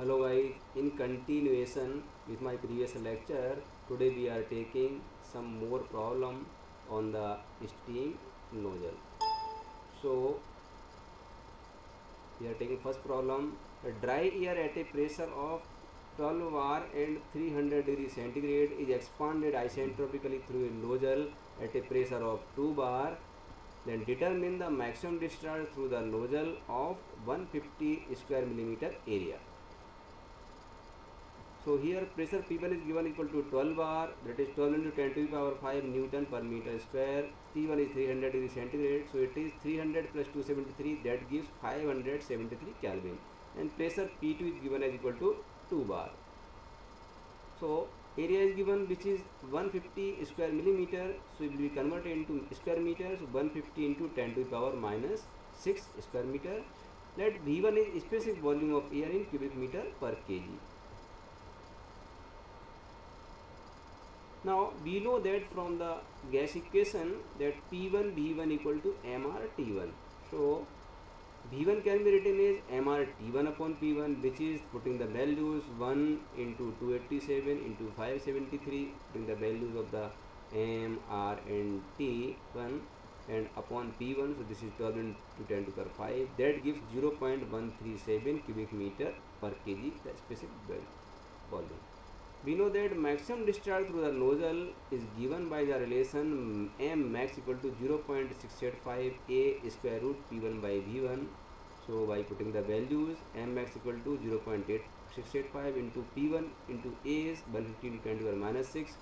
Hello guys, in continuation with my previous lecture, today we are taking some more problem on the steam nozzle. So we are taking first problem. A dry air at a pressure of 12 bar and 300 degree centigrade is expanded isentropically through a nozzle at a pressure of 2 bar. Then determine the maximum discharge through the nozzle of 150 square millimeter area. So here pressure P1 is given equal to 12 bar, that is 12 into 10 to the power 5 Newton per meter square. T1 is 300 degree centigrade, so it is 300 plus 273, that gives 573 Kelvin. And pressure P2 is given as equal to 2 bar. So area is given which is 150 square millimeter, so it will be converted into square meters. 150 into 10 to the power minus 6 square meter. Let V1 is specific volume of air in cubic meter per kg. Now we know that from the gas equation that P1 V1 equal to mRT1. So V1 can be written as mRT1 upon P1, which is putting the values 1 into 287 into 573, putting the values of the M, R and T1 and upon P1, so this is 12 into 10 to the power 5, that gives 0.137 cubic meter per kg, the specific volume. We know that maximum discharge through the nozzle is given by the relation M max equal to 0.685 A square root P1 by V1. So by putting the values, M max equal to 0.685 into P1 into A is 150 into 10 to the power minus 6,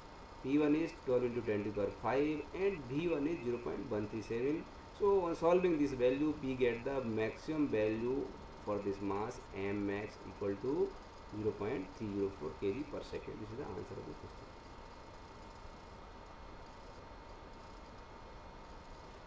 P1 is 12 into 10 to the power 5 and V1 is 0.137. So on solving this value, we get the maximum value for this mass M max equal to 0.304 kg per second. This is the answer of the question.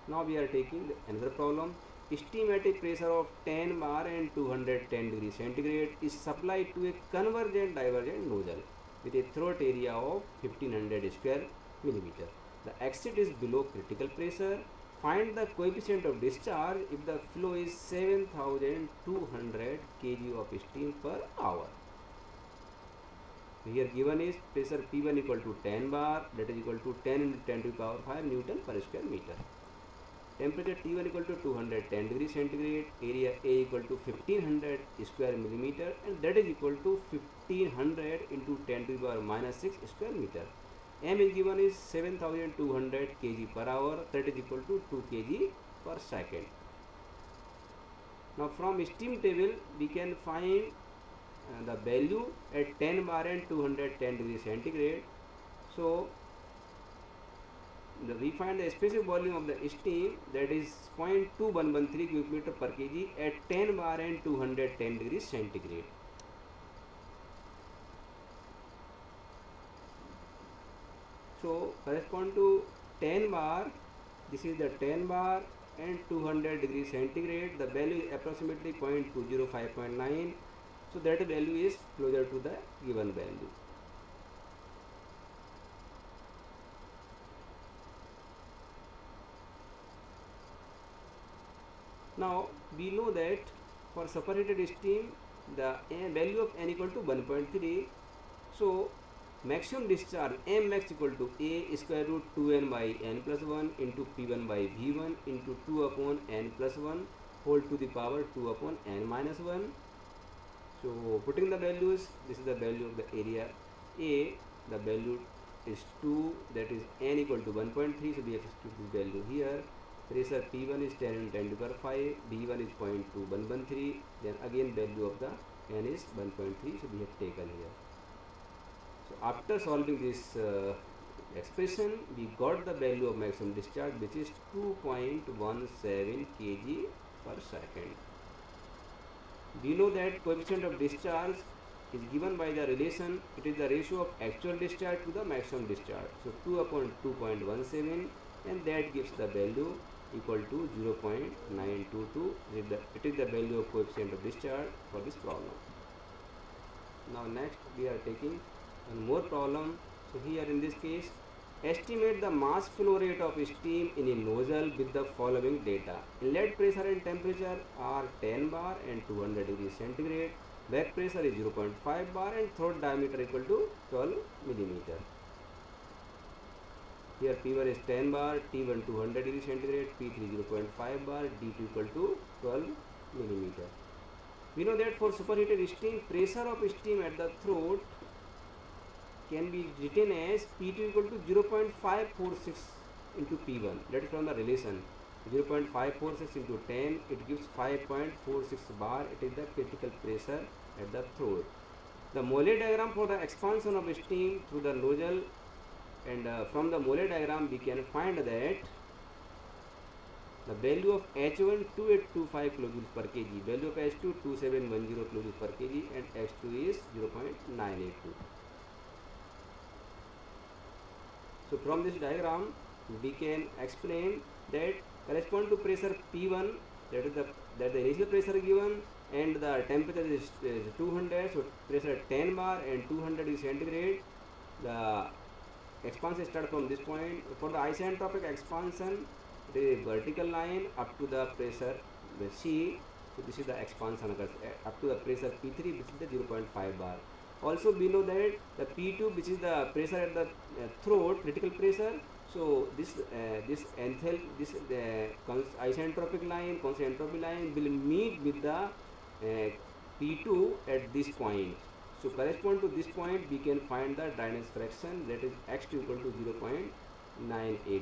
Now we are taking another problem. Steam at a pressure of 10 bar and 210 degree centigrade is supplied to a convergent divergent nozzle with a throat area of 1500 square millimeter. The exit is below critical pressure. Find the coefficient of discharge if the flow is 7200 kg of steam per hour. Here given is pressure P1 equal to 10 bar, that is equal to 10 into 10 to the power 5 Newton per square meter. Temperature T1 equal to 210 degree centigrade, area A equal to 1500 square millimeter, and that is equal to 1500 into 10 to the power minus 6 square meter. M is given is 7200 kg per hour, that is equal to 2 kg per second. Now from steam table we can find the value at 10 bar and 210 degree centigrade. So we find the specific volume of the steam, that is 0.2113 cubic meter per kg at 10 bar and 210 degrees centigrade. So correspond to 10 bar, this is the 10 bar and 200 degrees centigrade, the value is approximately 0.205.9. So that value is closer to the given value. Now we know that for superheated steam the value of n equal to 1.3. So maximum discharge M max equal to A square root 2n by n plus 1 into P1 by V1 into 2 upon n plus 1 whole to the power 2 upon n minus 1. So putting the values, this is the value of the area A, the value is 2, that is n equal to 1.3, so we have to put this value here. Pressure P1 is 10 into 10 to the power 5, B1 is 0.2113, then again value of the n is 1.3, so we have taken here. So after solving this expression, we got the value of maximum discharge, which is 2.17 kg per second. We know that coefficient of discharge is given by the relation, it is the ratio of actual discharge to the maximum discharge. So 2 upon 2.17, and that gives the value equal to 0.922. It is the value of coefficient of discharge for this problem. Now next we are taking one more problem. So here in this case, estimate the mass flow rate of steam in a nozzle with the following data. Inlet pressure and temperature are 10 bar and 200 degrees centigrade. Back pressure is 0.5 bar and throat diameter equal to 12 millimeter. Here P1 is 10 bar, T1 200 degree centigrade, P3 0.5 bar, D2 equal to 12 millimeter. We know that for superheated steam, pressure of steam at the throat can be written as P2 equal to 0.546 into P1. That is from the relation. 0.546 into 10, it gives 5.46 bar. It is the critical pressure at the throat. The Mole diagram for the expansion of steam through the nozzle, and from the Mole diagram we can find that the value of H1 2825 kilojoules per kg, value of H2 2710 kilojoules per kg, and H2 is 0.982. So from this diagram we can explain that correspond to pressure P1, that is the initial pressure given, and the temperature is 200, so pressure 10 bar and 200 is centigrade. The expansion starts from this point. For the isentropic expansion, the vertical line up to the pressure C, so this is the expansion occurs up to the pressure P3, which is the 0.5 bar. Also we know that the P2, which is the pressure at the throat, critical pressure, so this isentropic line, constant entropy line will meet with the P2 at this point. So correspond to this point we can find the dryness fraction, that is X2 equal to 0.982.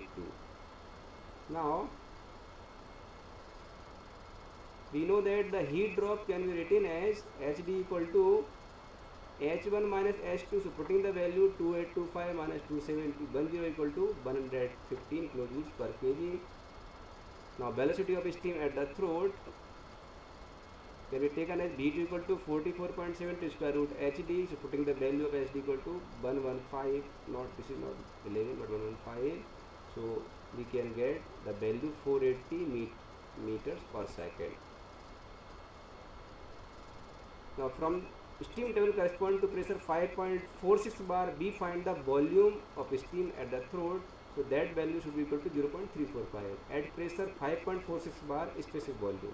Now we know that the heat drop can be written as HD equal to H1 minus H2, so putting the value 2825 minus 2710 equal to 115 kilojoules per kg. Now velocity of steam at the throat can be taken as B2 equal to 44.7 square root HD, so putting the value of HD equal to 115, not this is not 11 but 115, so we can get the value 480 meters per second. Now from steam table correspond to pressure 5.46 bar, we find the volume of steam at the throat, so that value should be equal to 0.345 at pressure 5.46 bar specific volume.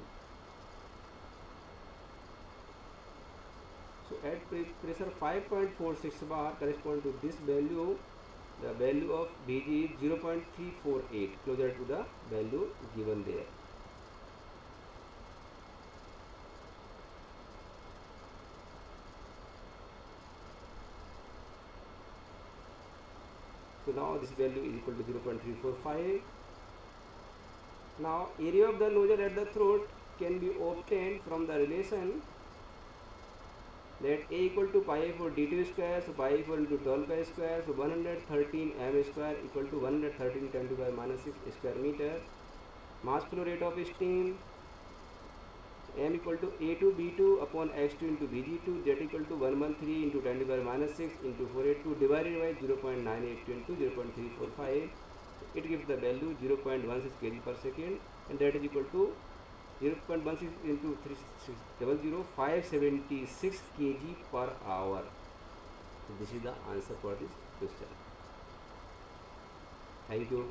So at pressure 5.46 bar correspond to this value, the value of Vg is 0.348, closer to the value given there. So now this value is equal to 0.345. Now area of the nozzle at the throat can be obtained from the relation that A equal to pi for d2 square, so pi equal to 12 pi square, so 113 m square equal to 113 10 to the power minus 6 square meter. Mass flow rate of steam m equal to A2 B2 upon x2 into Vg2, that equal to 113 into 10 to the power minus 6 into 482 divided by 0.982 into 0.345. It gives the value 0.16 kg per second, and that is equal to 0.16 into 3600, 576 kg per hour. So this is the answer for this question. Thank you.